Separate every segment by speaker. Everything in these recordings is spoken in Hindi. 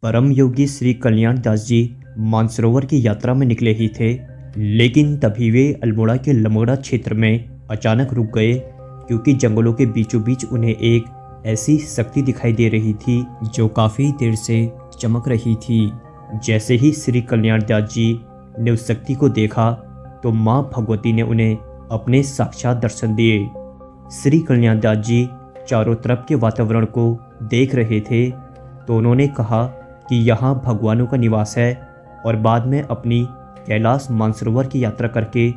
Speaker 1: परम योगी श्री कल्याण दास जी मानसरोवर की यात्रा में निकले ही थे, लेकिन तभी वे अल्मोड़ा के लमोड़ा क्षेत्र में अचानक रुक गए, क्योंकि जंगलों के बीचों बीच उन्हें एक ऐसी शक्ति दिखाई दे रही थी जो काफ़ी देर से चमक रही थी। जैसे ही श्री कल्याण दास जी ने उस शक्ति को देखा तो माँ भगवती ने उन्हें अपने साक्षात दर्शन दिए। श्री कल्याण दास जी चारों तरफ के वातावरण को देख रहे थे तो उन्होंने कहा कि यहाँ भगवानों का निवास है, और बाद में अपनी कैलाश मानसरोवर की यात्रा करके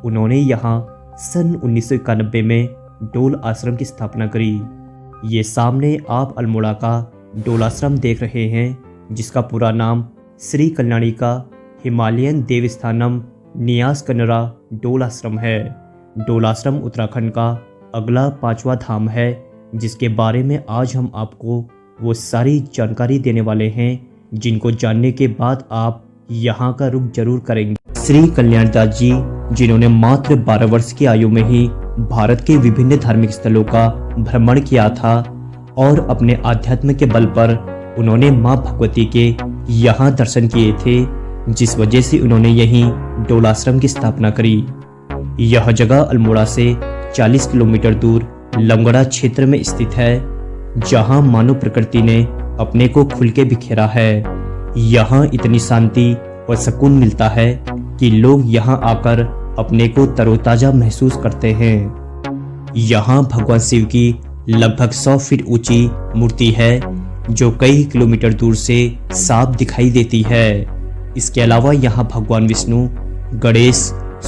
Speaker 1: उन्होंने यहाँ सन 1991 में डोल आश्रम की स्थापना करी। ये सामने आप अल्मोड़ा का डोल आश्रम देख रहे हैं, जिसका पूरा नाम श्री कल्याणी का हिमालयन देवस्थानम न्यास कनरा डोल आश्रम है। डोल आश्रम उत्तराखंड का अगला 5वां धाम है, जिसके बारे में आज हम आपको वो सारी जानकारी देने वाले हैं जिनको जानने के बाद आप यहाँ का रुख जरूर करेंगे। श्री कल्याण दास जी, जिन्होंने मात्र 12 वर्ष की आयु में ही भारत के विभिन्न धार्मिक स्थलों का भ्रमण किया था, और अपने आध्यात्म के बल पर उन्होंने माँ भगवती के यहाँ दर्शन किए थे, जिस वजह से उन्होंने यहीं डोल आश्रम की स्थापना करी। यह जगह अल्मोड़ा से 40 किलोमीटर दूर लमगड़ा क्षेत्र में स्थित है, जहां मानव प्रकृति ने अपने को खुल के बिखेरा है। यहाँ इतनी शांति और सुकून मिलता है कि लोग यहाँ आकर अपने को तरोताजा महसूस करते हैं। यहाँ भगवान शिव की लगभग 100 फीट ऊंची मूर्ति है, जो कई किलोमीटर दूर से साफ दिखाई देती है। इसके अलावा यहाँ भगवान विष्णु, गणेश,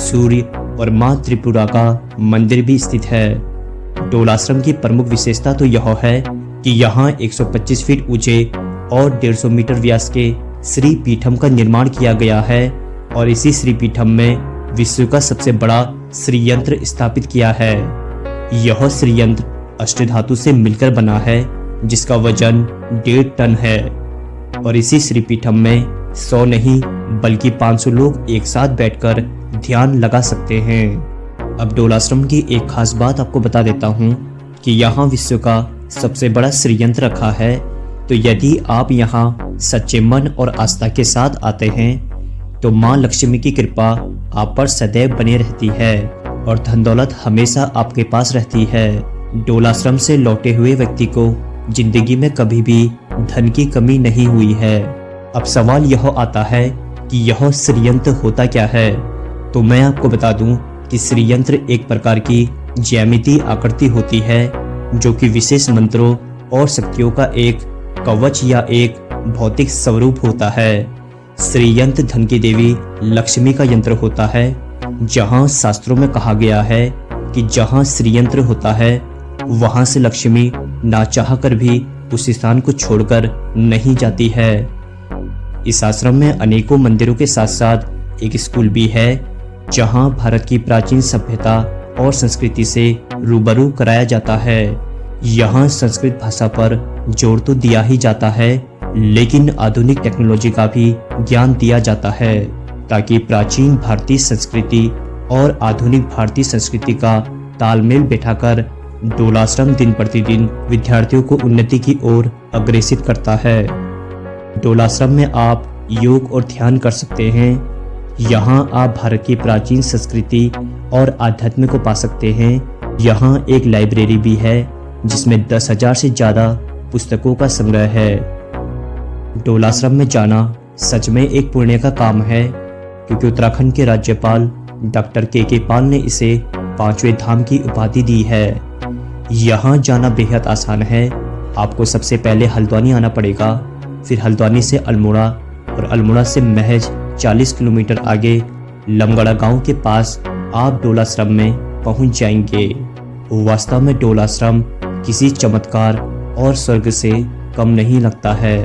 Speaker 1: सूर्य और माँ त्रिपुरा का मंदिर भी स्थित है। डोल आश्रम की प्रमुख विशेषता तो यह है कि यहाँ 125 फीट ऊंचे और 150 मीटर व्यास के श्री पीठम का निर्माण किया गया है, और इसी श्री पीठम में विश्व का सबसे बड़ा श्री यंत्र स्थापित किया है। यह श्री यंत्र अष्टधातु से मिलकर बना है, जिसका वजन 1.5 टन है, और इसी श्री पीठम में 100 नहीं बल्कि 500 लोग एक साथ बैठकर ध्यान लगा सकते हैं। अब डोल आश्रम की एक खास बात आपको बता देता हूँ कि यहाँ विश्व का सबसे बड़ा श्री यंत्र रखा है, तो यदि आप यहाँ सच्चे मन और आस्था के साथ आते हैं तो माँ लक्ष्मी की कृपा आप पर सदैव बनी रहती है, और धन दौलत हमेशा आपके पास रहती है। डोल आश्रम से लौटे हुए व्यक्ति को जिंदगी में कभी भी धन की कमी नहीं हुई है। अब सवाल यह आता है कि यह श्री यंत्र होता क्या है, तो मैं आपको बता दूं कि श्री यंत्र एक प्रकार की ज्यामितीय आकृति होती है, जो कि विशेष मंत्रों और शक्तियों का एक कवच या एक भौतिक स्वरूप होता है। श्री यंत्र धन की देवी लक्ष्मी का यंत्र होता है, जहां शास्त्रों में कहा गया है कि जहां श्री यंत्र होता है वहां से लक्ष्मी ना चाह कर भी उस स्थान को छोड़कर नहीं जाती है। इस आश्रम में अनेकों मंदिरों के साथ साथ एक स्कूल भी है, जहां भारत की प्राचीन सभ्यता और संस्कृति से रूबरू कराया जाता है। यहाँ संस्कृत भाषा पर जोर तो दिया ही जाता है, लेकिन आधुनिक टेक्नोलॉजी का भी ज्ञान दिया जाता है, ताकि प्राचीन भारतीय संस्कृति और आधुनिक भारतीय संस्कृति का तालमेल बैठाकर डोल आश्रम दिन प्रतिदिन विद्यार्थियों को उन्नति की ओर अग्रेसित करता है। डोल आश्रम में आप योग और ध्यान कर सकते हैं। यहाँ आप भारत की प्राचीन संस्कृति और आध्यात्म को पा सकते हैं। यहाँ एक लाइब्रेरी भी है, जिसमें 10,000 से ज़्यादा पुस्तकों का संग्रह है। डोल आश्रम में जाना सच में एक पुण्य का काम है, क्योंकि उत्तराखंड के राज्यपाल डॉक्टर के पाल ने इसे 5वें धाम की उपाधि दी है। यहाँ जाना बेहद आसान है। आपको सबसे पहले हल्द्वानी आना पड़ेगा, फिर हल्द्वानी से अल्मोड़ा, और अल्मोड़ा से महज 40 किलोमीटर आगे लमगड़ा गांव के पास आप डोल आश्रम में पहुंच जाएंगे। वास्तव में डोल आश्रम किसी चमत्कार और स्वर्ग से कम नहीं लगता है।